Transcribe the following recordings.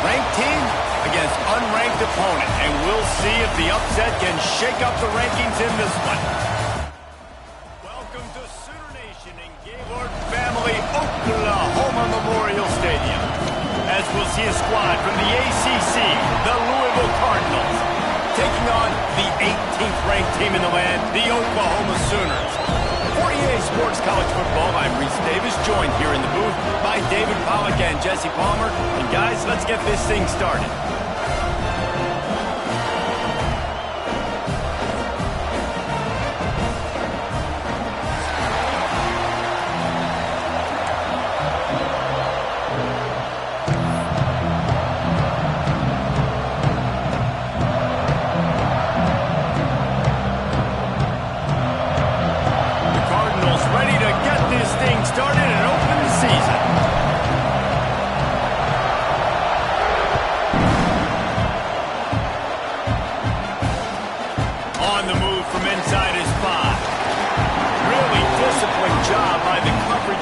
Ranked team against unranked opponent, and we'll see if the upset can shake up the rankings in this one. Welcome to Sooner Nation in Gaylord Family Oklahoma Memorial Stadium, as we'll see a squad from the ACC, the Louisville Cardinals, taking on the 18th ranked team in the land, the Oklahoma Sooners. For EA Sports College Football, I'm Reese Davis, joined here in the booth by David Pollack and Jesse Palmer. And guys, let's get this thing started.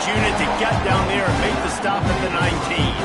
Unit to get down there and make the stop at the 19.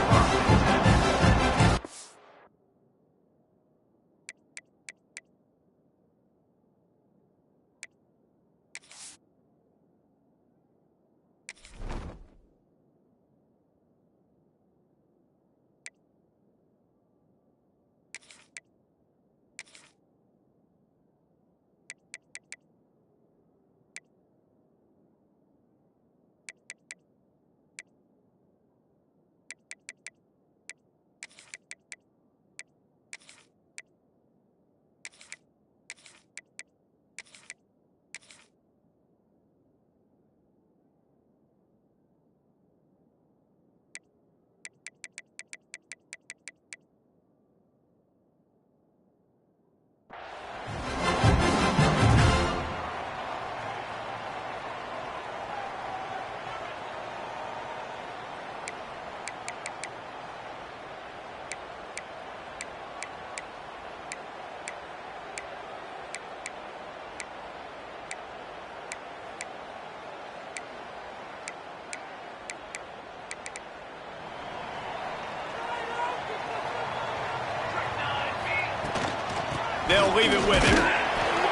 They'll leave it with him.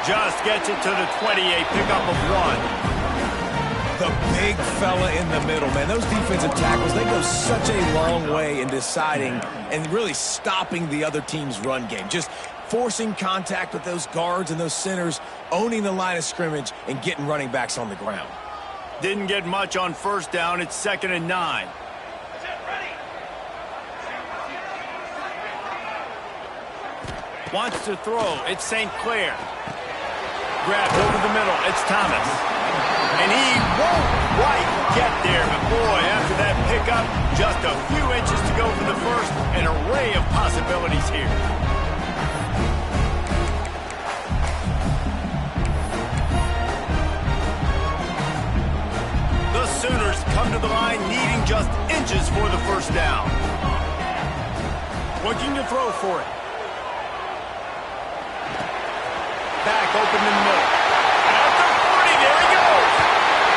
Just gets it to the 28, pickup of 1. The big fella in the middle, man. Those defensive tackles, they go such a long way in deciding and really stopping the other team's run game. Just forcing contact with those guards and those centers, owning the line of scrimmage, and getting running backs on the ground. Didn't get much on first down. It's 2nd and 9. Wants to throw. It's St. Clair. Grabbed over the middle. It's Thomas. And he won't quite get there. But boy, after that pickup, just a few inches to go for the first. An array of possibilities here. The Sooners come to the line needing just inches for the first down. Looking to throw for it. Back open in the middle. At the 40, there he goes.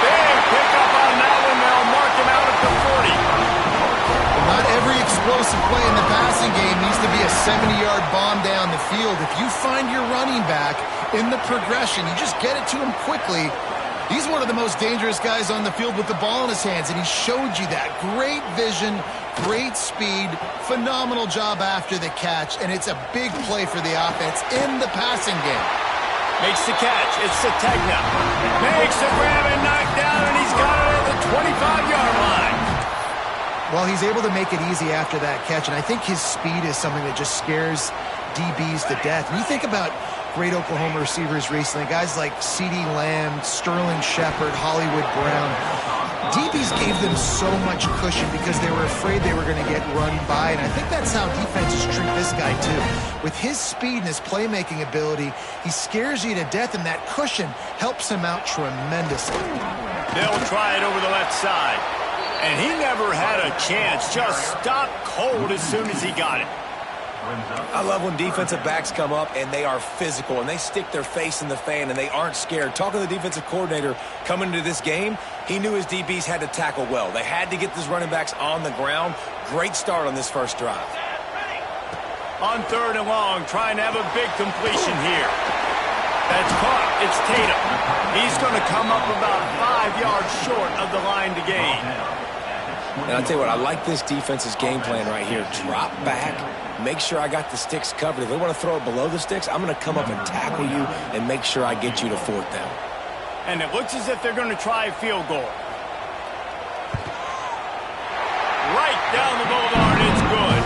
Big pickup on that one. They'll mark him out at the 40. Not every explosive play in the passing game needs to be a 70-yard bomb down the field. If you find your running back in the progression, you just get it to him quickly. He's one of the most dangerous guys on the field with the ball in his hands, and he showed you that. Great vision, great speed, phenomenal job after the catch, and it's a big play for the offense in the passing game. Makes the catch. It's Sategna. Makes the grab and knock down, and he's got it at the 25-yard line. Well, he's able to make it easy after that catch, and I think his speed is something that just scares DBs to death. When you think about great Oklahoma receivers recently, guys like CeeDee Lamb, Sterling Shepard, Hollywood Brown, DBs gave them so much cushion because they were afraid they were going to get run by, and I think that's how defenses treat this guy too. With his speed and his playmaking ability, he scares you to death, and that cushion helps him out tremendously. They'll try it over the left side, and he never had a chance. Just stopped cold as soon as he got it. I love when defensive backs come up and they are physical and they stick their face in the fan and they aren't scared. Talking to the defensive coordinator coming into this game, he knew his DBs had to tackle well. They had to get these running backs on the ground. Great start on this first drive. On 3rd and long, trying to have a big completion here. That's caught. It's Tatum. He's going to come up about 5 yards short of the line to gain. And I'll tell you what, I like this defense's game plan right here. Drop back, make sure I got the sticks covered. If they want to throw it below the sticks, I'm going to come up and tackle you and make sure I get you to 4th down. And it looks as if they're going to try a field goal. Right down the boulevard, it's good.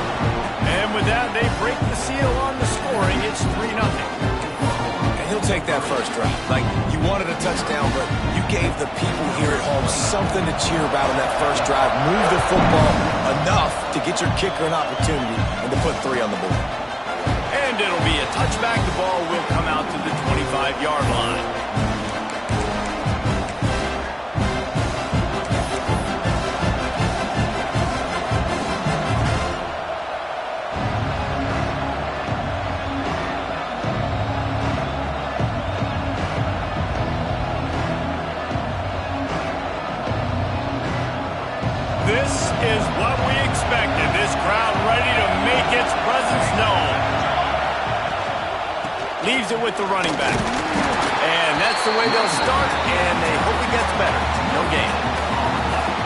And with that, they break the seal on the scoring. It's 3-0. And he'll take that first drive. Like, you wanted a touchdown, but you gave the people here at home something to cheer about on that first drive. Move the football enough to get your kicker an opportunity and to put 3 on the board. And it'll be a touchback. The ball will come out to the 25-yard line. This is what we expected. This crowd ready to make its presence known. Leaves it with the running back. And that's the way they'll start, and they hope it gets better. No gain.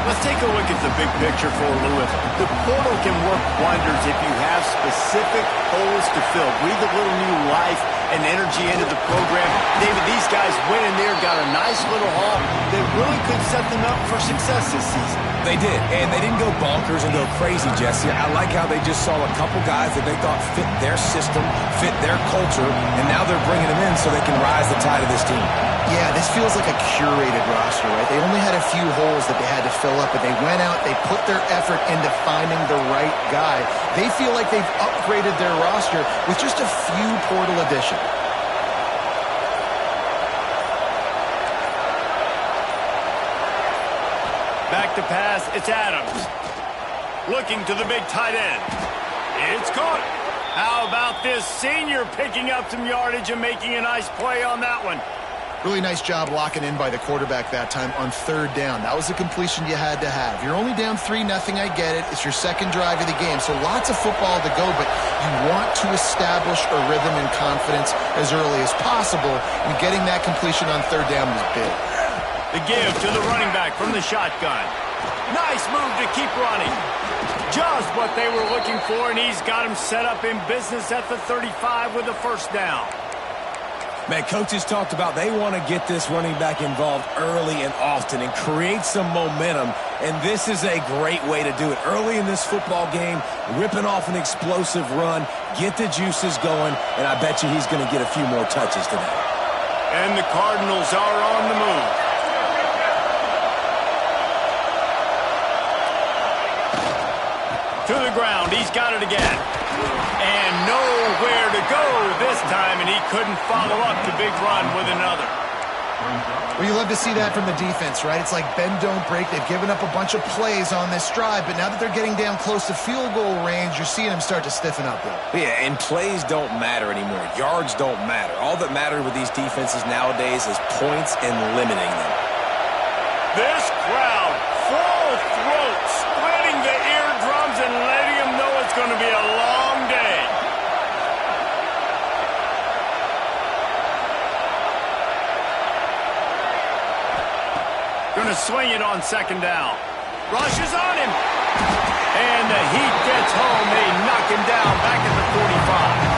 Let's take a look at the big picture for Louisville. The portal can work wonders if you have specific holes to fill. Breathe a little new life and energy into the program. David, these guys went in there, got a nice little haul that really could set them up for success this season. They did, and they didn't go bonkers and go crazy, Jesse. I like how they just saw a couple guys that they thought fit their system, fit their culture, and now they're bringing them in so they can rise the tide of this team. Yeah, this feels like a curated roster, right? They only had a few holes that they had to fill up, but they went out, they put their effort into finding the right guy. They feel like they've upgraded their roster with just a few portal additions. Back to pass, it's Adams. Looking to the big tight end. It's caught. How about this senior picking up some yardage and making a nice play on that one? Really nice job locking in by the quarterback that time on 3rd down. That was the completion you had to have. You're only down 3-0, I get it. It's your second drive of the game, so lots of football to go, but you want to establish a rhythm and confidence as early as possible, and getting that completion on 3rd down was big. The give to the running back from the shotgun. Nice move to keep running. Just what they were looking for, and he's got him set up in business at the 35 with a 1st down. Man, coaches talked about they want to get this running back involved early and often and create some momentum, and this is a great way to do it. Early in this football game, ripping off an explosive run, get the juices going, and I bet you he's going to get a few more touches today. And the Cardinals are on the move. To the ground, he's got it again. And nowhere to go this time, and he couldn't follow up the big run with another. Well, you love to see that from the defense, right? It's like bend, don't break. They've given up a bunch of plays on this drive, but now that they're getting down close to field goal range, you're seeing them start to stiffen up, though. Yeah, and plays don't matter anymore. Yards don't matter. All that matters with these defenses nowadays is points and limiting them. This crowd, full throat, splitting the eardrums and letting them know it's going to be a long day. Going to swing it on 2nd down. Rushes on him. And the heat gets home. They knock him down back at the 45.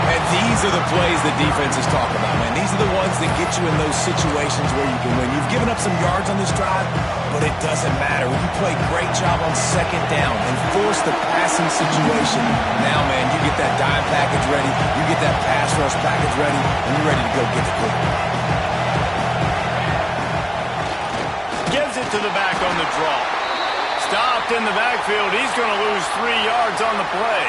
And these are the plays that defenses talk about, man. These are the ones that get you in those situations where you can win. You've given up some yards on this drive, but it doesn't matter. When you play a great job on 2nd down and force the passing situation, now, man, you get that dime package ready, you get that pass rush package ready, and you're ready to go get the quarterback. Gives it to the back on the draw. Stopped in the backfield. He's going to lose 3 yards on the play.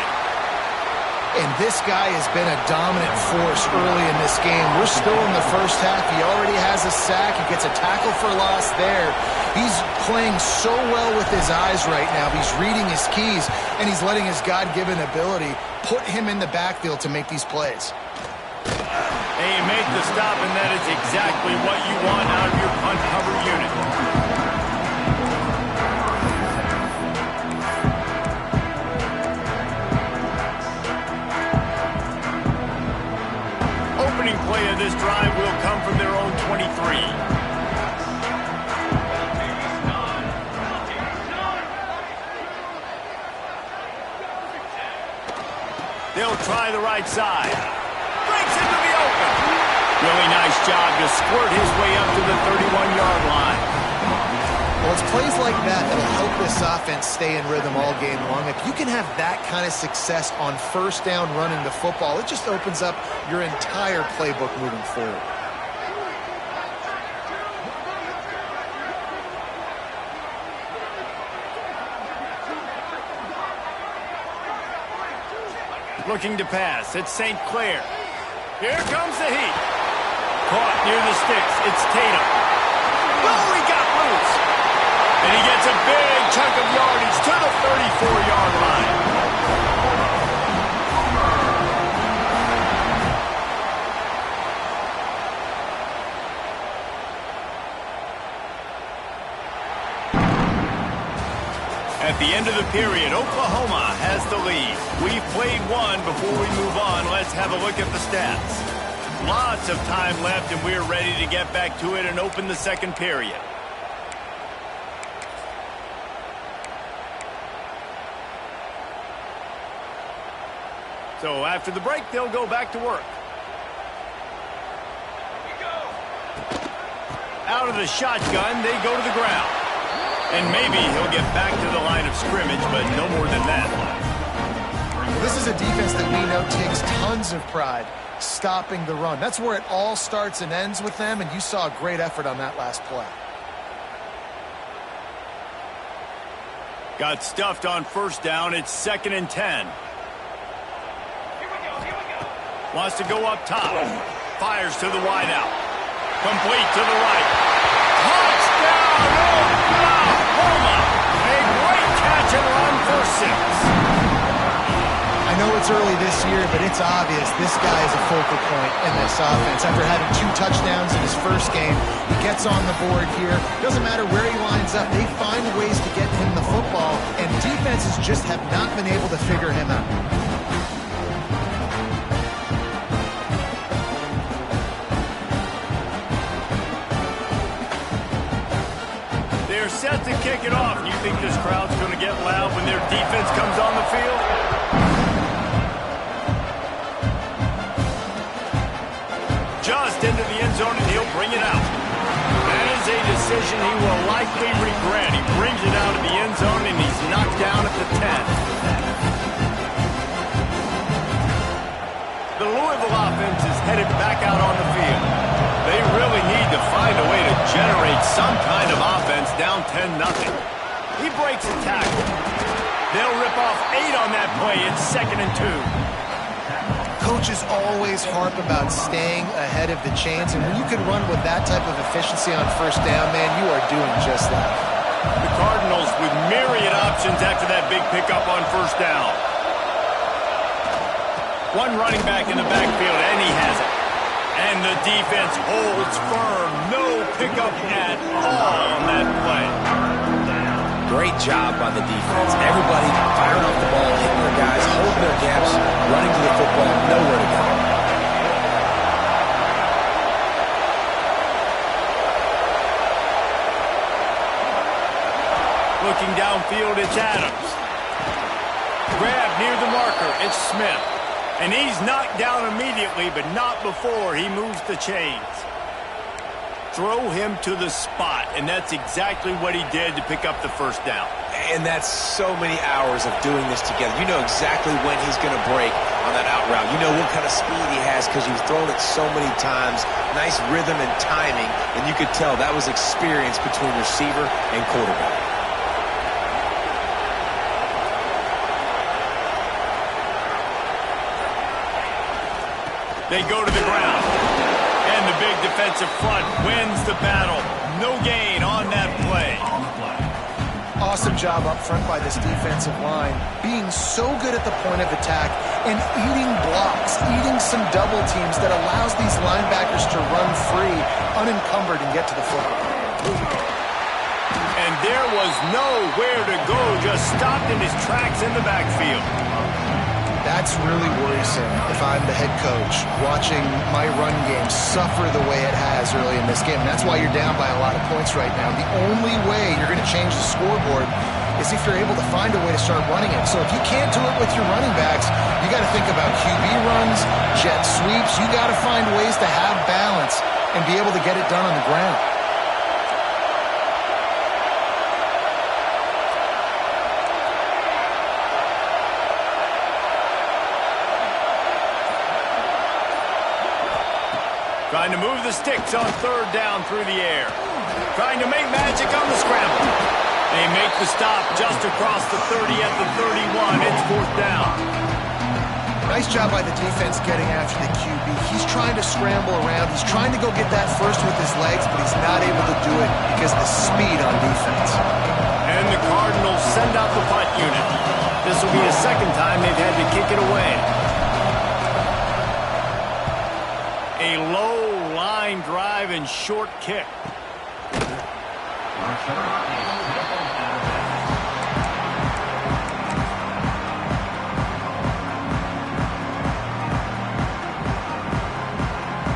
And this guy has been a dominant force early in this game. We're still in the first half. He already has a sack. He gets a tackle for loss there. He's playing so well with his eyes right now. He's reading his keys, and he's letting his God-given ability put him in the backfield to make these plays. And you make the stop, and that is exactly what you want out of your punt cover unit. play of this drive will come from their own 23. They'll try the right side. Breaks into the open. Really nice job to squirt his way up to the 31-yard line. Well, it's plays like that that'll help this offense stay in rhythm all game long. If you can have that kind of success on first down running the football, it just opens up your entire playbook moving forward. Looking to pass. It's St. Clair. Here comes the heat. Caught near the sticks. It's Tatum. Oh, he got loose. And he gets a big chunk of yardage to the 34-yard line. At the end of the period, Oklahoma has the lead. We've played one. Before we move on, let's have a look at the stats. Lots of time left, and we're ready to get back to it and open the second period. So after the break, they'll go back to work. Out of the shotgun, they go to the ground. And maybe he'll get back to the line of scrimmage, but no more than that. This is a defense that we know takes tons of pride stopping the run. That's where it all starts and ends with them, and you saw a great effort on that last play. Got stuffed on first down. It's 2nd and 10. Wants to go up top. Fires to the wideout. Complete to the right. Touchdown! Oklahoma! A great catch and run for 6. I know it's early this year, but it's obvious this guy is a focal point in this offense. After having 2 touchdowns in his first game, he gets on the board here. Doesn't matter where he lines up. They find ways to get him the football, and defenses just have not been able to figure him out. They're set to kick it off. You think this crowd's going to get loud when their defense comes on the field? Just into the end zone, and he'll bring it out. That is a decision he will likely regret. He brings it out of the end zone, and he's knocked down at the 10. The Louisville offense is headed back out on the field. They really need to find a way to generate some kind of offense down 10-0. He breaks a tackle. They'll rip off 8 on that play. It's 2nd and 2. Coaches always harp about staying ahead of the chains, and when you can run with that type of efficiency on first down, man, you are doing just that. The Cardinals with myriad options after that big pickup on first down. One running back in the backfield, and he has it. And the defense holds firm. No pickup at all on that play. Great job by the defense. Everybody firing off the ball, hitting their guys, holding their gaps, running to the football, nowhere to go. Looking downfield, it's Adams. Grab near the marker, it's Smith. And he's knocked down immediately, but not before he moves the chains. Throw him to the spot, and that's exactly what he did to pick up the first down. And that's so many hours of doing this together. You know exactly when he's going to break on that out route. You know what kind of speed he has because you've thrown it so many times. Nice rhythm and timing, and you could tell that was experience between receiver and quarterback. They go to the ground. And the big defensive front wins the battle. No gain on that play. Awesome job up front by this defensive line, being so good at the point of attack and eating blocks, eating some double teams that allows these linebackers to run free, unencumbered, and get to the football. And there was nowhere to go, just stopped in his tracks in the backfield. That's really worrisome if I'm the head coach watching my run game suffer the way it has early in this game. And that's why you're down by a lot of points right now. The only way you're going to change the scoreboard is if you're able to find a way to start running it. So if you can't do it with your running backs, you got to think about QB runs, jet sweeps. You got to find ways to have balance and be able to get it done on the ground. Trying to move the sticks on third down through the air. Trying to make magic on the scramble. They make the stop just across the 30 at the 31. It's fourth down. Nice job by the defense getting after the QB. He's trying to scramble around. He's trying to go get that first with his legs, but he's not able to do it because of the speed on defense. And the Cardinals send out the punt unit. This will be the second time they've had to kick it away. A low line drive and short kick.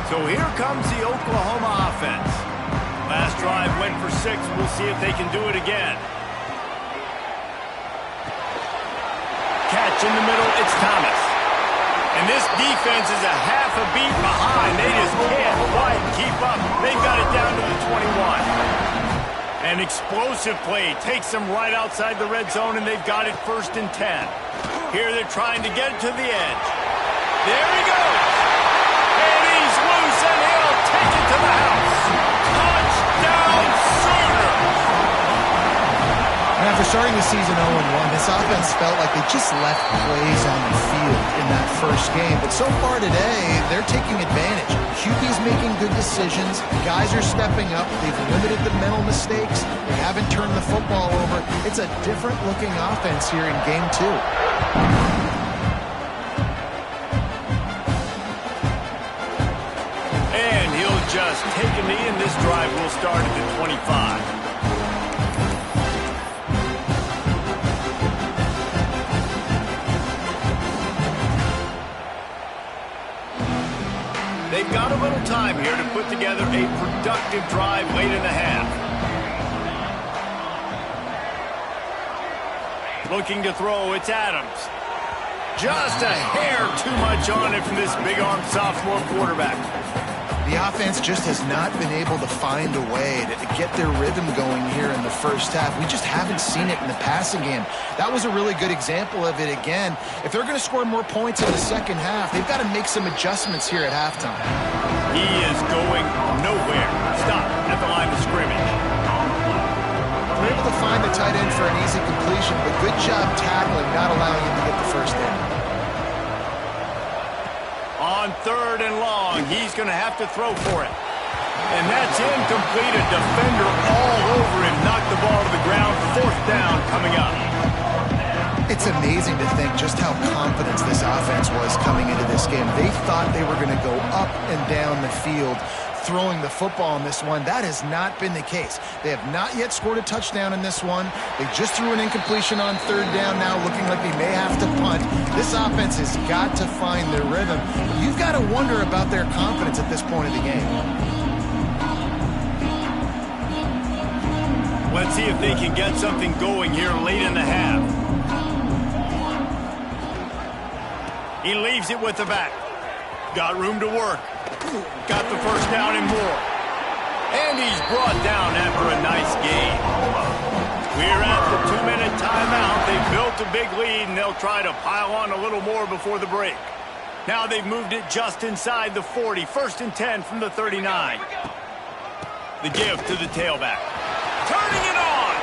So here comes the Oklahoma offense. Last drive went for 6. We'll see if they can do it again. Catch in the middle. It's Thomas. And this defense is a half a beat behind. They just can't quite keep up. They've got it down to the 21. An explosive play takes them right outside the red zone, and they've got it 1st and 10. Here they're trying to get it to the edge. There he goes. And he's loose, and he'll take it to the house. Touchdown, Sooners. And after starting the season 0-1, this offense felt like they just left plays on the field in that first game. But so far today, they're taking advantage. QB's making good decisions. Guys are stepping up. They've limited the mental mistakes. They haven't turned the football over. It's a different-looking offense here in Game 2. And he'll just take a knee, and this drive will start at the 25. They've got a little time here to put together a productive drive late in the half. Looking to throw, it's Adams. Just a hair too much on it from this big-armed sophomore quarterback. The offense just has not been able to find a way to get their rhythm going here in the first half. We just haven't seen it in the passing game. That was a really good example of it again. If they're going to score more points in the second half, they've got to make some adjustments here at halftime. He is going nowhere. Stop at the line of scrimmage. They're able to find the tight end for an easy completion, but good job tackling, not allowing him to get the first down. On 3rd and long, he's going to have to throw for it. And that's incomplete. A defender all over him. Knocked the ball to the ground. 4th down coming up. It's amazing to think just how confident this offense was coming into this game. They thought they were going to go up and down the field throwing the football in this one. That has not been the case. They have not yet scored a touchdown in this one. They just threw an incompletion on 3rd down now, looking like they may have to punt. This offense has got to find their rhythm. You've got to wonder about their confidence at this point of the game. Let's see if they can get something going here late in the half. He leaves it with the back. Got room to work. Got the first down and more. And he's brought down after a nice gain. We're at the 2-minute timeout. They've built a big lead, and they'll try to pile on a little more before the break. Now they've moved it just inside the 40. 1st and 10 from the 39. The give to the tailback. Turning it on.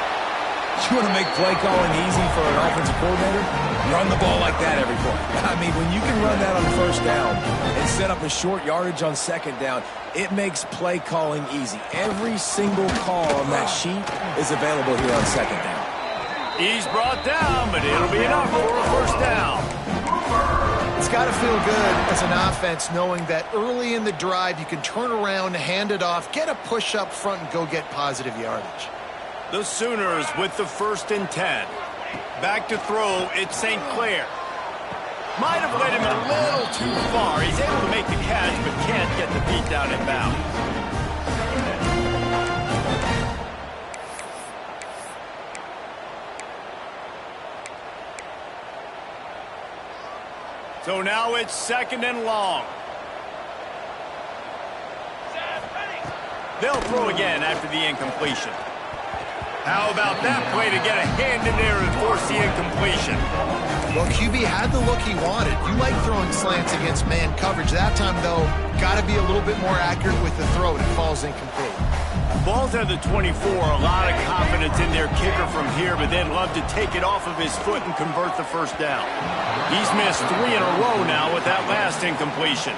You want to make play calling easy for an offensive coordinator? Run the ball like that every play. I mean, when you can run that on 1st down and set up a short yardage on 2nd down, it makes play calling easy. Every single call on that sheet is available here on 2nd down. He's brought down, but it'll be enough for a 1st down. It's got to feel good as an offense knowing that early in the drive you can turn around, hand it off, get a push up front, and go get positive yardage. The Sooners with the 1st and 10. Back to throw, it's St. Clair. Might have led him a little too far. He's able to make the catch, but can't get the beat down in bounds. So now it's 2nd and long. They'll throw again after the incompletion. How about that play to get a hand in there and force the incompletion? Well, QB had the look he wanted. You like throwing slants against man coverage. That time, though, got to be a little bit more accurate with the throw, and it falls incomplete. Ball's at the 24, a lot of confidence in their kicker from here, but they'd love to take it off of his foot and convert the first down. He's missed 3 in a row now with that last incompletion.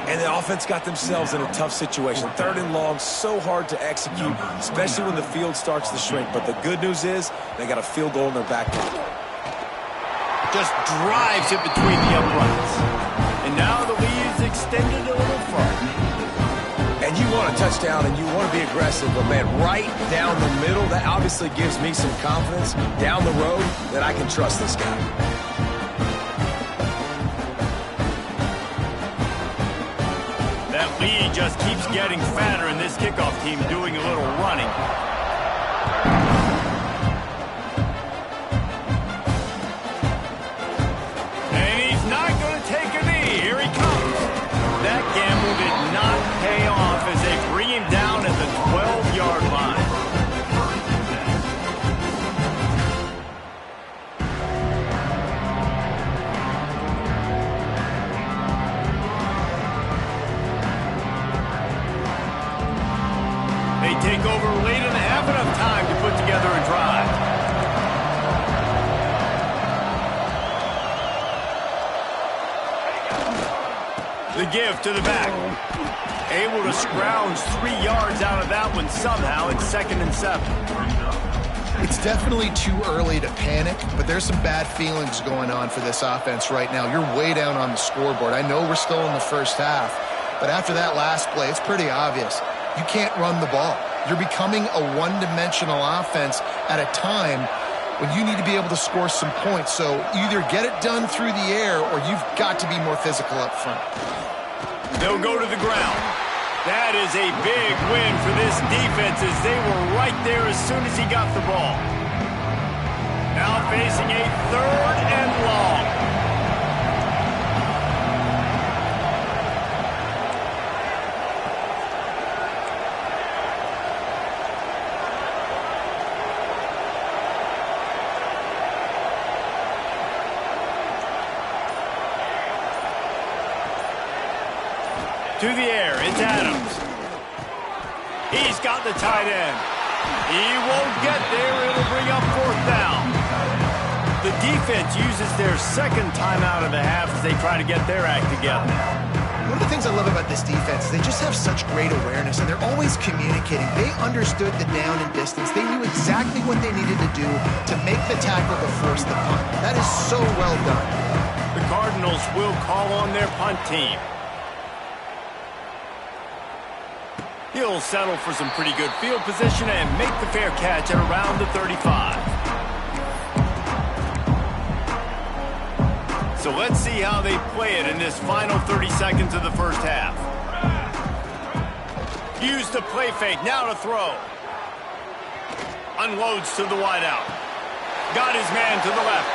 And the offense got themselves in a tough situation. 3rd and long, so hard to execute, especially when the field starts to shrink. But the good news is they got a field goal in their back pocket. Just drives it between the uprights. And now the lead is extended a little further. And you want a touchdown and you want to be aggressive, but man, right down the middle, that obviously gives me some confidence down the road that I can trust this guy. That lead just keeps getting fatter, and this kickoff team doing a little running. And he's not going to take a knee. Here he comes. That gamble did not pay off as they bring him down at the 12-yard line. They take over late in the half, enough time to put together a drive. The give to the back. Able to scrounge 3 yards out of that one somehow. It's 2nd and 7. It's definitely too early to panic, but there's some bad feelings going on for this offense right now. You're way down on the scoreboard. I know we're still in the first half, but after that last play, it's pretty obvious. You can't run the ball. You're becoming a one-dimensional offense at a time when you need to be able to score some points. So either get it done through the air or you've got to be more physical up front. They'll go to the ground. That is a big win for this defense as they were right there as soon as he got the ball. Now facing a 3rd and long. To the air, it's Adams. He's got the tight end. He won't get there. It'll bring up 4th down. The defense uses their 2nd timeout of the half as they try to get their act together. One of the things I love about this defense is they just have such great awareness, and they're always communicating. They understood the down and distance. They knew exactly what they needed to do to make the tackle to force the punt. That is so well done. The Cardinals will call on their punt team. He'll settle for some pretty good field position and make the fair catch at around the 35. So let's see how they play it in this final 30 seconds of the first half. Use the play fake, now to throw. Unloads to the wideout. Got his man to the left.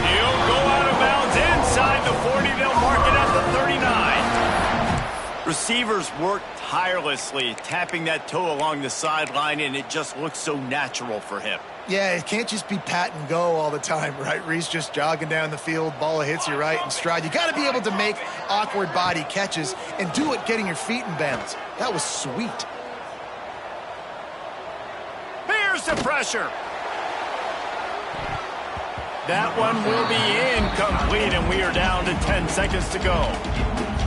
He'll go out of bounds inside the 40. They'll mark it at the 39. Receivers work tirelessly, tapping that toe along the sideline, and it just looks so natural for him. Yeah, it can't just be pat and go all the time, right? Reese just jogging down the field, ball hits you right in stride. You got to be able to make awkward body catches and do it getting your feet in bounds. That was sweet. Here's the pressure. That one will be incomplete, and we are down to 10 seconds to go.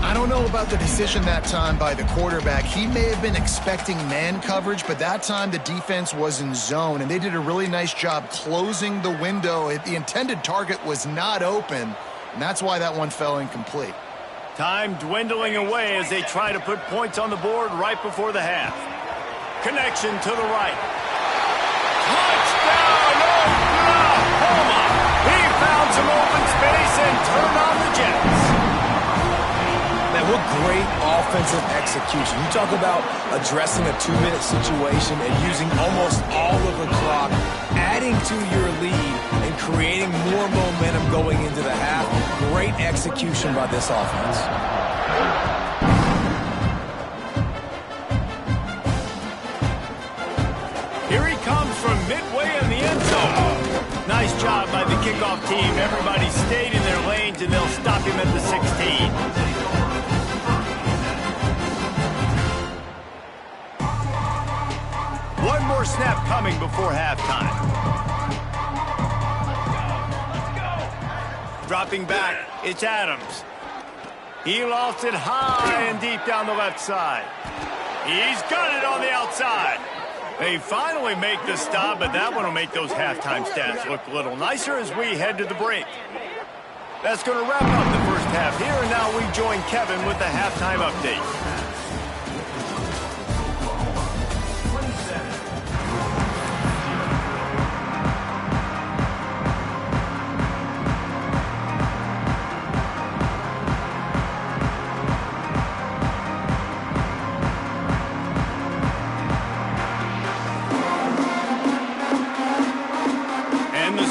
I don't know about the decision that time by the quarterback. He may have been expecting man coverage, but that time the defense was in zone, and they did a really nice job closing the window. The intended target was not open, and that's why that one fell incomplete. Time dwindling away as they try to put points on the board right before the half. Connection to the right. Touchdown, Oklahoma! He found some open space space and turn on the Jets. Man, what great offensive execution. You talk about addressing a 2-minute situation and using almost all of the clock, adding to your lead and creating more momentum going into the half. Great execution by this offense. Here he comes from midway in the end zone. Nice job by the kickoff team. Everybody stayed in their lanes, and they'll stop him at the 16. One more snap coming before halftime. Dropping back, it's Adams. He lofts it high and deep down the left side. He's got it on the outside. They finally make the stop, but that one will make those halftime stats look a little nicer as we head to the break. That's going to wrap up the first half here, and now we join Kevin with the halftime update.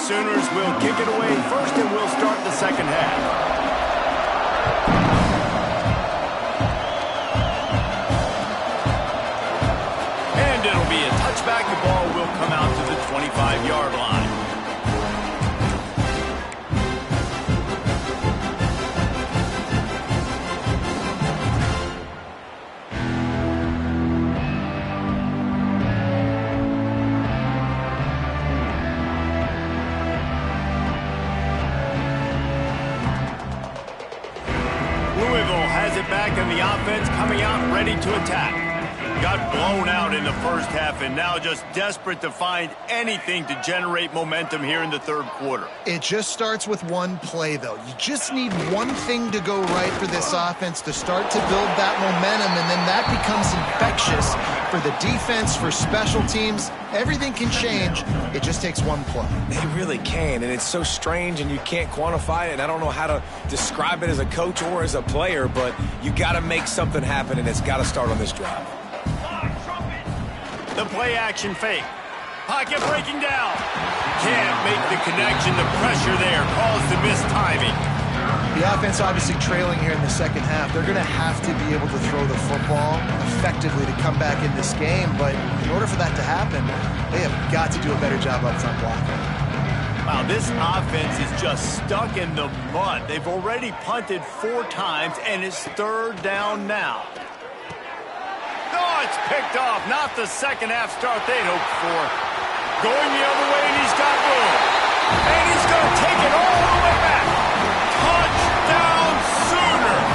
Sooners will kick it away first, and we'll start the second half. And it'll be a touchback. The ball will come out to the 25-yard line. Back in the offense, coming out ready to attack. Got blown out in the first half and now just desperate to find anything to generate momentum here in the third quarter. It just starts with one play, though. You just need one thing to go right for this offense to start to build that momentum, and then that becomes infectious for the defense, for special teams. Everything can change. It just takes one play. It really can, and it's so strange, and you can't quantify it, and I don't know how to describe it as a coach or as a player, but you got to make something happen, and it's got to start on this drive. The play-action fake. Pocket breaking down. Can't make the connection. The pressure there caused the missed timing. The offense obviously trailing here in the second half. They're going to have to be able to throw the football effectively to come back in this game, but in order for that to happen, they have got to do a better job up front blocking. Wow, this offense is just stuck in the mud. They've already punted 4 times, and it's third down now. Oh, it's picked off. Not the second half start they'd hoped for. Going the other way, and he's got room. And he's going to take it all the way back. Touchdown, Sooners!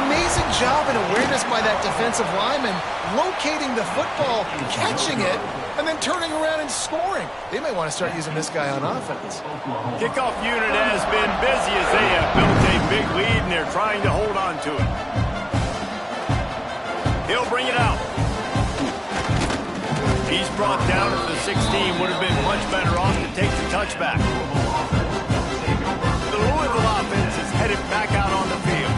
Amazing job and awareness by that defensive lineman, locating the football, catching it, and then turning around and scoring. They may want to start using this guy on offense. Kickoff unit has been busy as they have built a big lead, and they're trying to hold on to it. He'll bring it out. He's brought down at the 16. Would have been much better off to take the touchback. The Louisville offense is headed back out on the field.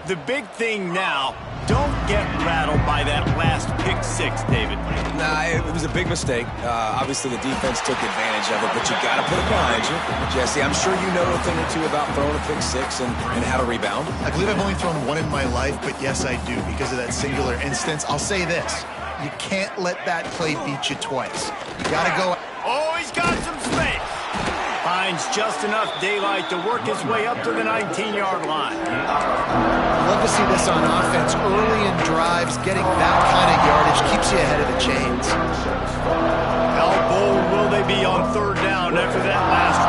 The big thing now, don't get rattled by that last pick 6, David. Nah, it was a big mistake. Obviously, the defense took advantage of it, but you got to put it behind you. Jesse, I'm sure you know a thing or two about throwing a pick 6 and how to rebound. I believe I've only thrown one in my life, but yes, I do because of that singular instance. I'll say this. You can't let that play beat you twice. You got to go. Oh, he's got some space. Finds just enough daylight to work his way up to the 19-yard line. I love to see this on offense. Early in drives, getting that kind of yardage keeps you ahead of the chains. How bold will they be on third down after that last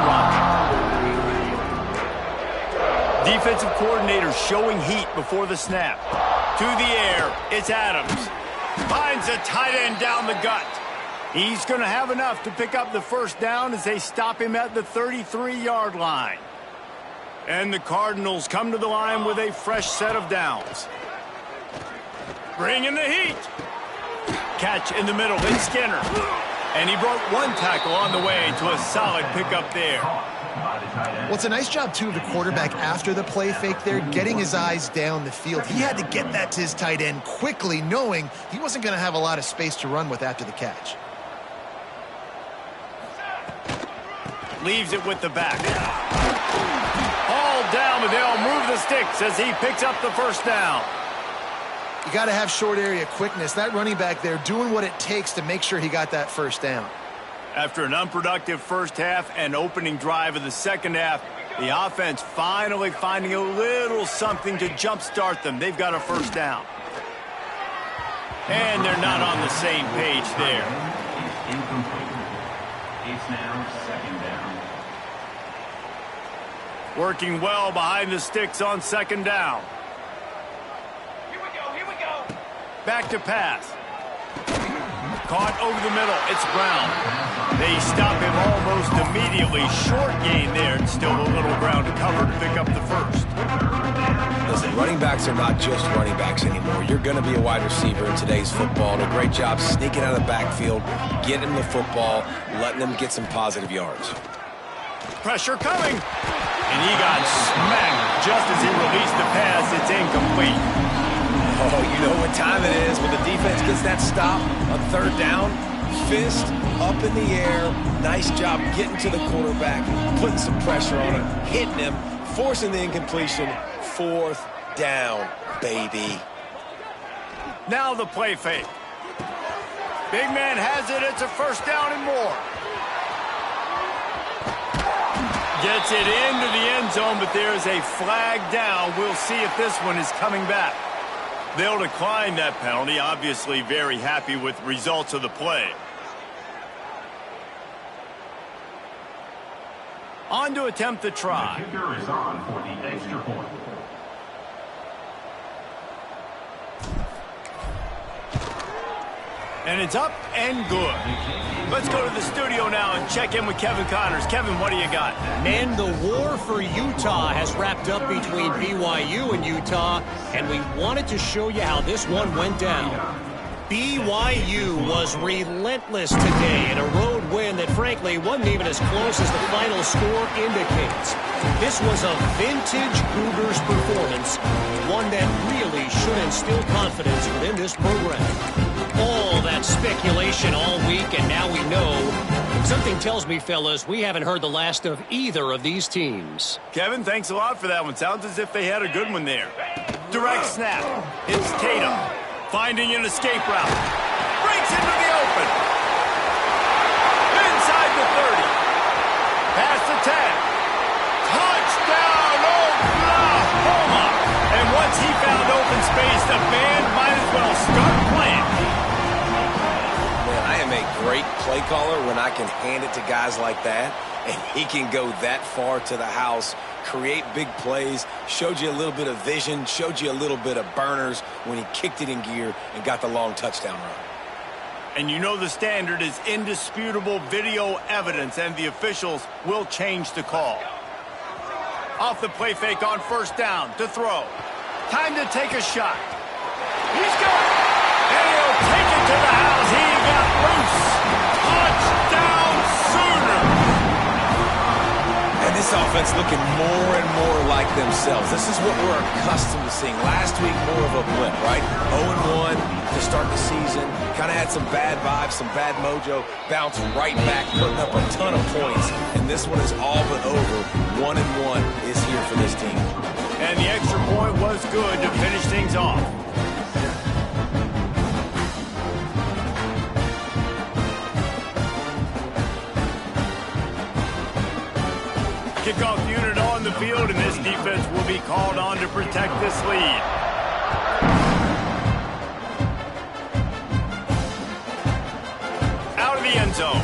run? Defensive coordinator showing heat before the snap. To the air, it's Adams. Finds a tight end down the gut. He's going to have enough to pick up the first down as they stop him at the 33-yard line. And the Cardinals come to the line with a fresh set of downs. Bringing the heat. Catch in the middle, it's Skinner. And he broke one tackle on the way to a solid pickup there. Well, it's a nice job, too, of the quarterback after the play fake there, getting his eyes down the field. He had to get that to his tight end quickly, knowing he wasn't going to have a lot of space to run with after the catch. Leaves it with the back. All down, but they'll move the sticks as he picks up the first down. You got to have short area quickness. That running back there doing what it takes to make sure he got that first down. After an unproductive first half and opening drive of the second half, the offense finally finding a little something to jumpstart them. They've got a first down. And they're not on the same page there. It's now second down. Working well behind the sticks on second down. Here we go. Back to pass. Caught over the middle. It's Brown. They stop him almost immediately. Short gain there, and still a little ground to cover to pick up the first. Listen, running backs are not just running backs anymore. You're going to be a wide receiver in today's football. And a great job sneaking out of the backfield, getting him the football, letting them get some positive yards. Pressure coming. And he got smacked just as he released the pass. It's incomplete. Oh, you know what time it is when the defense gets that stop on third down. Fist up in the air. Nice job getting to the quarterback, putting some pressure on him, hitting him, forcing the incompletion. Fourth down, baby. Now the play fake. Big man has it. It's a first down and more. Gets it into the end zone, but there's a flag down. We'll see if this one is coming back. They'll decline that penalty. Obviously very happy with the results of the play. On to attempt the try. The kicker is on for the extra point. And it's up and good. Let's go to the studio now and check in with Kevin Connors. Kevin, what do you got? And the war for Utah has wrapped up between BYU and Utah, and we wanted to show you how this one went down. BYU was relentless today in a road win that frankly wasn't even as close as the final score indicates. This was a vintage Cougars performance, one that really should instill confidence within this program. All that speculation all week, and now we know. Something tells me, fellas, we haven't heard the last of either of these teams. Kevin, thanks a lot for that one. Sounds as if they had a good one there. Direct snap. It's Tatum. Finding an escape route. Breaks into the open. Inside the 30. Past the 10. Touchdown, Oklahoma! And once he found open space, the band might as well start playing. Man, I am a great play caller when I can hand it to guys like that, and he can go that far to the house, create big plays, showed you a little bit of vision, showed you a little bit of burners when he kicked it in gear and got the long touchdown run. And you know the standard is indisputable video evidence, and the officials will change the call. Off the play fake on first down to throw. Time to take a shot. He's got it. And he'll take it to the house. He got loose. Touchdown Sooners. And this offense looking more and more like themselves. This is what we're accustomed to seeing. Last week, more of a blip, right? 0-1 to start the season. Kind of had some bad vibes, some bad mojo. Bounced right back, putting up a ton of points. And this one is all but over. 1-1 is here for this team. And the extra point was good to finish things off. Kickoff unit on the field, and this defense will be called on to protect this lead. Out of the end zone.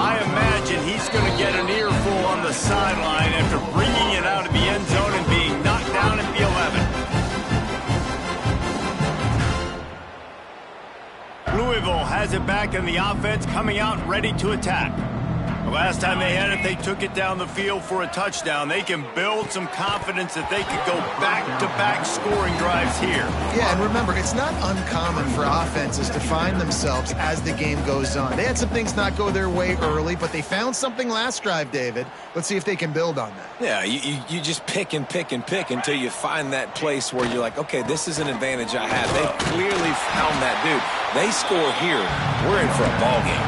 I imagine he's going to get an earful on the sideline after bringing it out of the end zone and being knocked down at the 11. Louisville has it back, and the offense coming out ready to attack. The last time they had it, they took it down the field for a touchdown. They can build some confidence that they could go back-to-back scoring drives here. Yeah, and remember, it's not uncommon for offenses to find themselves as the game goes on. They had some things not go their way early, but they found something last drive, David. Let's see if they can build on that. Yeah, you just pick and pick and pick until you find that place where you're like, okay, this is an advantage I have. They've clearly found that, dude. They score here, we're in for a ball game.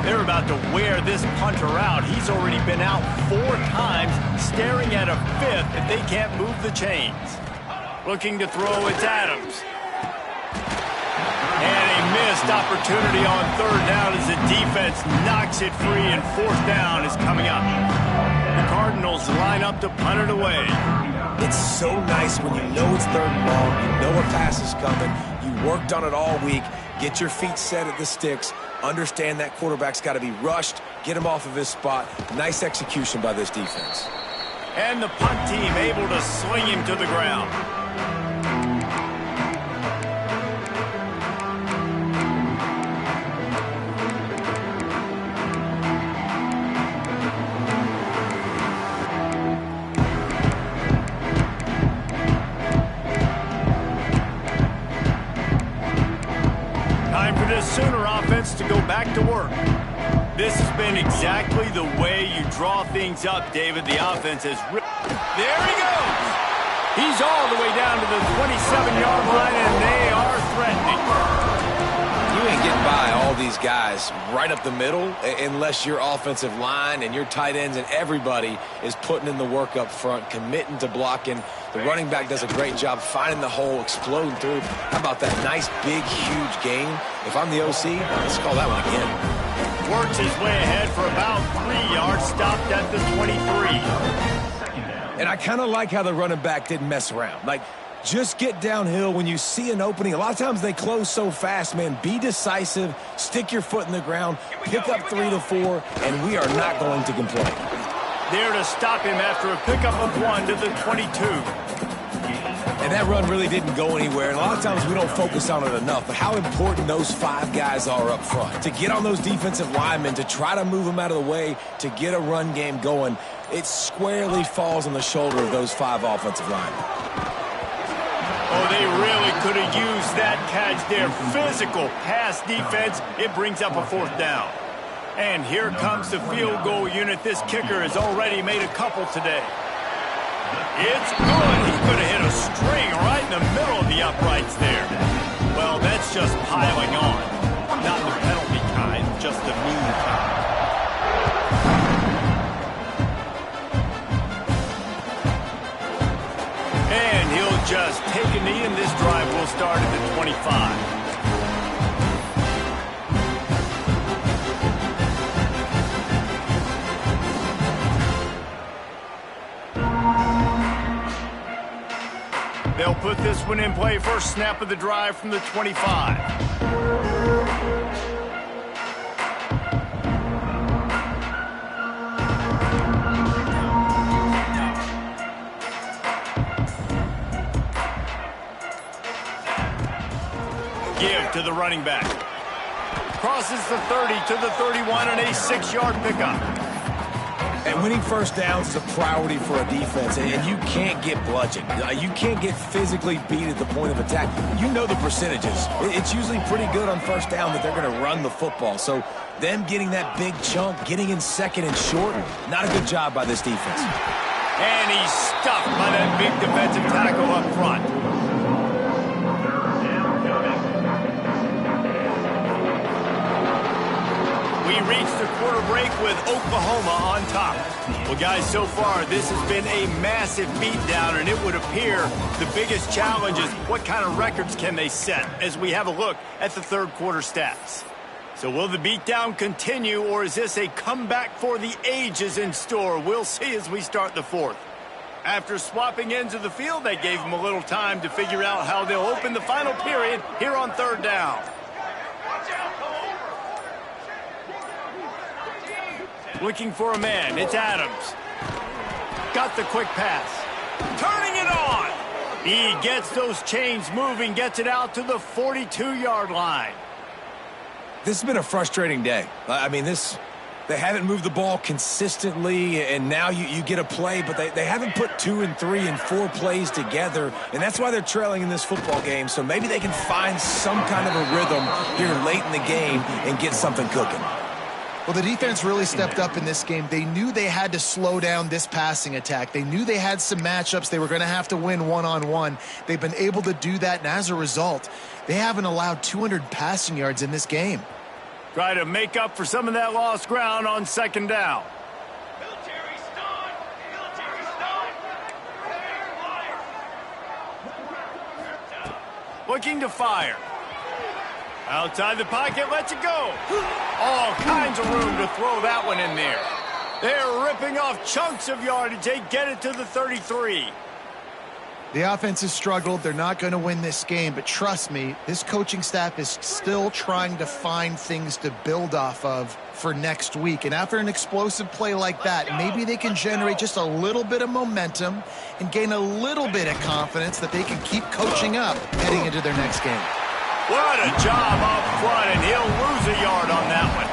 They're about to wear this punter out. He's already been out 4 times, staring at a 5th if they can't move the chains. Looking to throw, it's Adams. And a missed opportunity on 3rd down as the defense knocks it free, and 4th down is coming up. The Cardinals line up to punt it away. It's so nice when you know it's 3rd and long, you know a pass is coming, you worked on it all week, get your feet set at the sticks, understand that quarterback's got to be rushed, get him off of his spot. Nice execution by this defense. And the punt team able to sling him to the ground. Sooner offense to go back to work. This has been exactly the way you draw things up, David. The offense has there he goes. He's all the way down to the 27-yard line, and they are threatening. You ain't getting by all these guys right up the middle unless your offensive line and your tight ends and everybody is putting in the work up front, committing to blocking. The running back does a great job finding the hole, exploding through. How about that nice, big, huge gain? If I'm the OC, let's call that one again. Works his way ahead for about 3 yards, stopped at the 23. And I kind of like how the running back didn't mess around. Like, just get downhill when you see an opening. A lot of times they close so fast, man. Be decisive, stick your foot in the ground, pick up 3 to 4, and we are not going to complain. There to stop him after a pickup of 1 to the 22. And that run really didn't go anywhere. And a lot of times we don't focus on it enough. But how important those 5 guys are up front. To get on those defensive linemen, to try to move them out of the way, to get a run game going, it squarely falls on the shoulder of those 5 offensive linemen. Oh, they really could have used that catch there. Physical pass defense. It brings up a 4th down. And here comes the field goal unit. This kicker has already made a couple today. It's good. He could have hit a string right in the middle of the uprights there. Well, that's just piling on. Not the penalty kind, just the mean kind. And he'll just take a knee, and this drive will start at the 25. They'll put this one in play. First snap of the drive from the 25. Give to the running back. Crosses the 30 to the 31 on a 6-yard pickup. And winning first downs is a priority for a defense, and you can't get bludgeoned. You can't get physically beat at the point of attack. You know the percentages. It's usually pretty good on first down that they're going to run the football. So them getting that big chunk, getting in 2nd and short, not a good job by this defense. And he's stuffed by that big defensive tackle up front. We reach the quarter break with Oklahoma on top. Well, guys, so far, this has been a massive beatdown, and it would appear the biggest challenge is what kind of records can they set as we have a look at the 3rd quarter stats. So will the beatdown continue, or is this a comeback for the ages in store? We'll see as we start the 4th. After swapping ends of the field, they gave them a little time to figure out how they'll open the final period here on 3rd down. Looking for a man. It's Adams. Got the quick pass. Turning it on. He gets those chains moving, gets it out to the 42-yard line. This has been a frustrating day. I mean, they haven't moved the ball consistently, and now you get a play, but they haven't put 2 and 3 and 4 plays together, and that's why they're trailing in this football game. So maybe they can find some kind of a rhythm here late in the game and get something cooking. Well, the defense really stepped up in this game. They knew they had to slow down this passing attack. They knew they had some matchups they were going to have to win one-on-one. They've been able to do that, and as a result, they haven't allowed 200 passing yards in this game. Try to make up for some of that lost ground on second down. Military stun! Military stun! Looking to fire. Outside the pocket, lets it go. All kinds of room to throw that one in there. They're ripping off chunks of yardage. They get it to the 33. The offense has struggled. They're not going to win this game, but trust me, this coaching staff is still trying to find things to build off of for next week. And after an explosive play like that, maybe they can generate just a little bit of momentum and gain a little bit of confidence that they can keep coaching up heading into their next game. What a job up front, and he'll lose a yard on that one.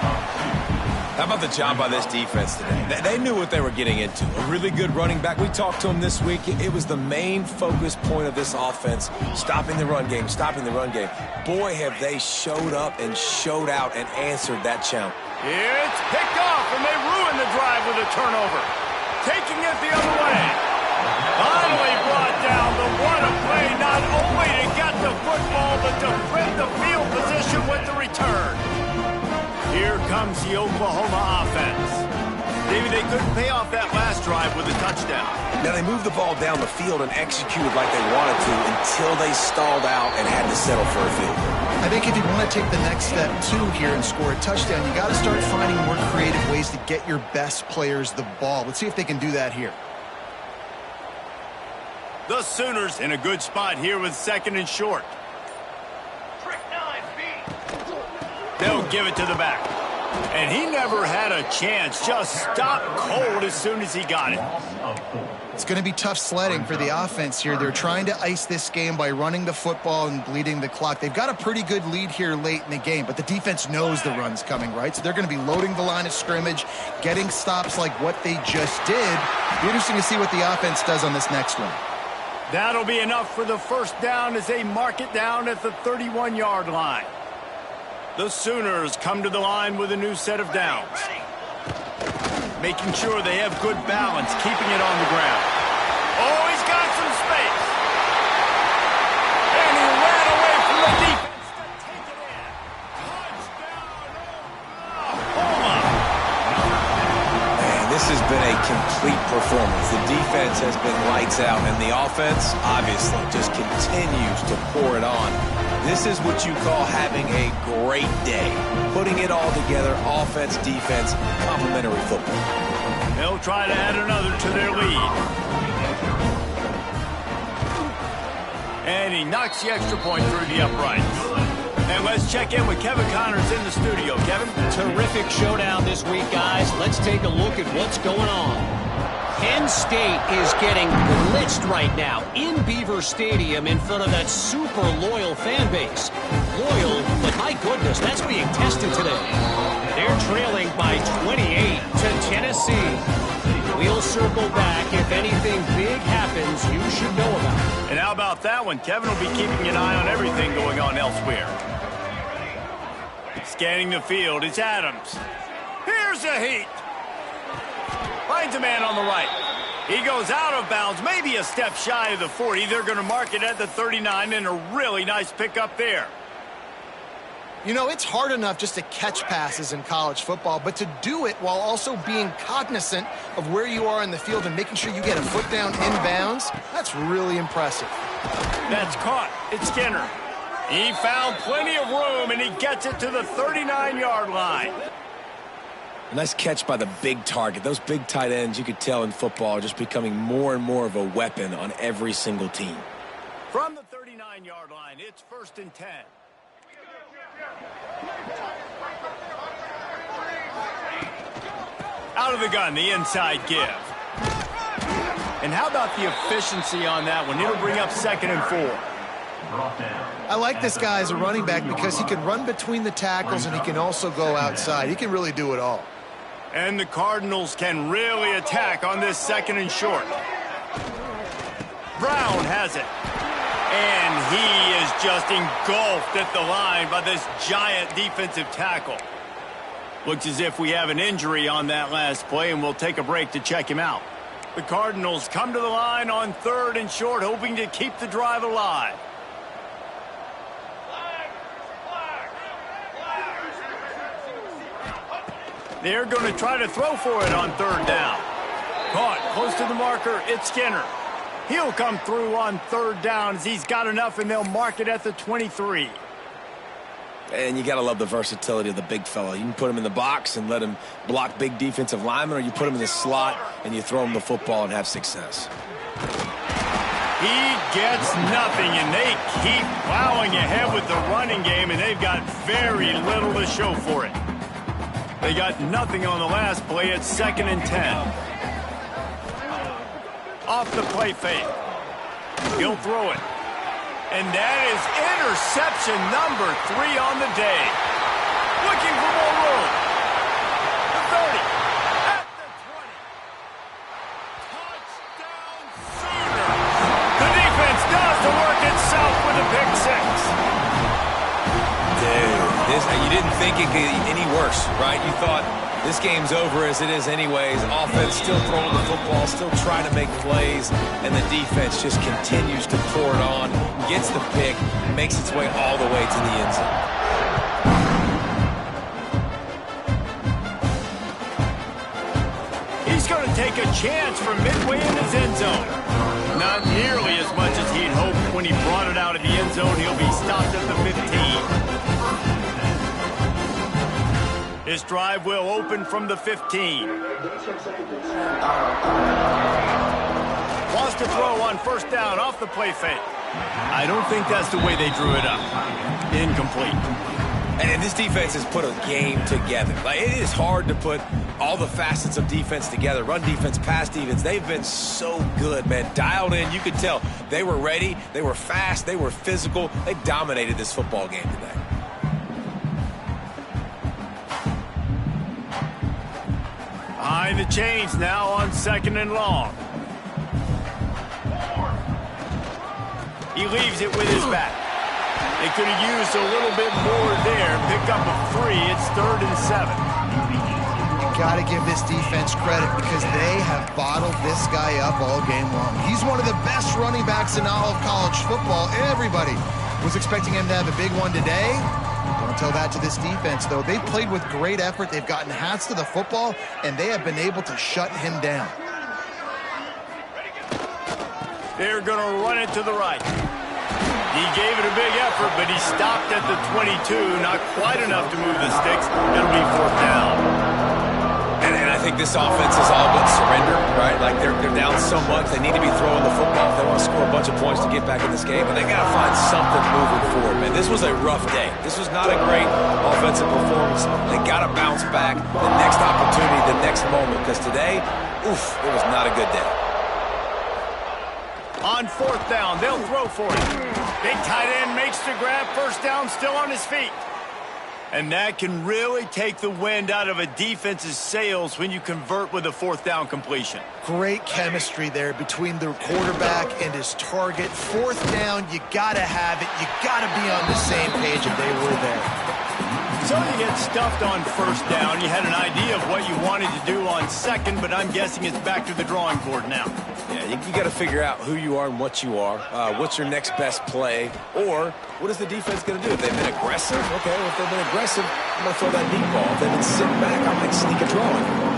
How about the job by this defense today? They knew what they were getting into. A really good running back. We talked to him this week. It was the main focus point of this offense, stopping the run game, stopping the run game. Boy, have they showed up and showed out and answered that challenge. It's picked off, and they ruin the drive with a turnover. Taking it the other way. Finally brought down, the what a play, not only to get the football, but to flip the field position with the return. Here comes the Oklahoma offense. Maybe they couldn't pay off that last drive with a touchdown. Now, they moved the ball down the field and executed like they wanted to until they stalled out and had to settle for a field goal. I think if you want to take the next step, too, here and score a touchdown, you got to start finding more creative ways to get your best players the ball. Let's see if they can do that here. The Sooners in a good spot here with second and short. Trick 9B! They'll give it to the back. And he never had a chance. Just stopped cold as soon as he got it. It's going to be tough sledding for the offense here. They're trying to ice this game by running the football and bleeding the clock. They've got a pretty good lead here late in the game, but the defense knows the run's coming, right? So they're going to be loading the line of scrimmage, getting stops like what they just did. It'll be interesting to see what the offense does on this next one. That'll be enough for the first down as they mark it down at the 31-yard line. The Sooners come to the line with a new set of downs. Making sure they have good balance, keeping it on the ground. Oh, he's got some space. And he ran away from the defense to take it in. Touchdown, Oklahoma. Man, this has been a complete performance. The defense has been lights out, and the offense, obviously, just continues to pour it on. This is what you call having a great day. Putting it all together, offense, defense, complementary football. They'll try to add another to their lead. And he knocks the extra point through the uprights. And let's check in with Kevin Connors in the studio. Kevin? Terrific showdown this week, guys. Let's take a look at what's going on. Penn State is getting blitzed right now in Beaver Stadium in front of that super loyal fan base. Loyal, but my goodness, that's being tested today. They're trailing by 28 to Tennessee. We'll circle back. If anything big happens, you should know about it. And how about that one? Kevin will be keeping an eye on everything going on elsewhere. Scanning the field, it's Adams. Here's a heat. Finds a man on the right. He goes out of bounds, maybe a step shy of the 40. They're going to mark it at the 39, and a really nice pickup there. You know, it's hard enough just to catch passes in college football, but to do it while also being cognizant of where you are in the field and making sure you get a foot down inbounds, that's really impressive. That's caught. It's Skinner. He found plenty of room, and he gets it to the 39-yard line. A nice catch by the big target. Those big tight ends, you could tell in football, are just becoming more and more of a weapon on every single team. From the 39-yard line, it's 1st and 10. Out of the gun, the inside give. And how about the efficiency on that one? It'll bring up 2nd and 4. I like this guy as a running back because he can run between the tackles and he can also go outside. He can really do it all. And the Cardinals can really attack on this 2nd and short. Brown has it. And he is just engulfed at the line by this giant defensive tackle. Looks as if we have an injury on that last play, and we'll take a break to check him out. The Cardinals come to the line on 3rd and short, hoping to keep the drive alive. They're going to try to throw for it on 3rd down. Caught close to the marker, it's Skinner. He'll come through on 3rd down as he's got enough, and they'll mark it at the 23. And you got to love the versatility of the big fella. You can put him in the box and let him block big defensive linemen, or you put him in the slot and you throw him the football and have success. He gets nothing, and they keep plowing ahead with the running game, and they've got very little to show for it. They got nothing on the last play. It's 2nd and 10. Off the play fake. He'll throw it. And that is interception number 3 on the day. Looking for more room. The 30. At the 20. Touchdown Sooners. The defense does the work itself with a pick 6. Dude, you didn't think it could get any worse, right? You thought this game's over as it is anyways. Offense still throwing the football, still trying to make plays, and the defense just continues to pour it on, gets the pick, makes its way all the way to the end zone. He's going to take a chance from midway in his end zone. Not nearly as much as he'd hoped when he brought it out of the end zone. He'll be stopped at the 15. His drive will open from the 15. Wants to throw on 1st down off the play fake. I don't think that's the way they drew it up. Incomplete. And this defense has put a game together. Like, it is hard to put all the facets of defense together. Run defense, pass defense. They've been so good, man. Dialed in. You could tell they were ready. They were fast. They were physical. They dominated this football game today. Behind the chains now on 2nd and long. He leaves it with his back. They could have used a little bit more there. Pick up a 3. It's 3rd and 7. You got to give this defense credit because they have bottled this guy up all game long. He's one of the best running backs in all of college football. Everybody was expecting him to have a big one today. Don't tell that to this defense, though. They played with great effort. They've gotten hats to the football, and they have been able to shut him down. They're going to run it to the right. He gave it a big effort, but he stopped at the 22. Not quite enough to move the sticks. It'll be 4th down. And I think this offense is all but surrender, right? Like, they're down so much, they need to be throwing the football if they want to score a bunch of points to get back in this game. And they got to find something moving forward, man. This was a rough day. This was not a great offensive performance. They got to bounce back the next opportunity, the next moment, because today, oof, it was not a good day. On 4th down, they'll throw for it. Big tight end makes the grab. 1st down, still on his feet. And that can really take the wind out of a defense's sails when you convert with a 4th down completion. Great chemistry there between the quarterback and his target. 4th down, you got to have it. You got to be on the same page if they were there. So you get stuffed on 1st down. You had an idea of what you wanted to do on 2nd, but I'm guessing it's back to the drawing board now. Yeah, you got to figure out who you are and what you are. What's your next best play? Or what is the defense going to do? If they've been aggressive, okay, well, if they've been aggressive, I'm going to throw that deep ball. If they've been sitting back, I might sneak a draw in.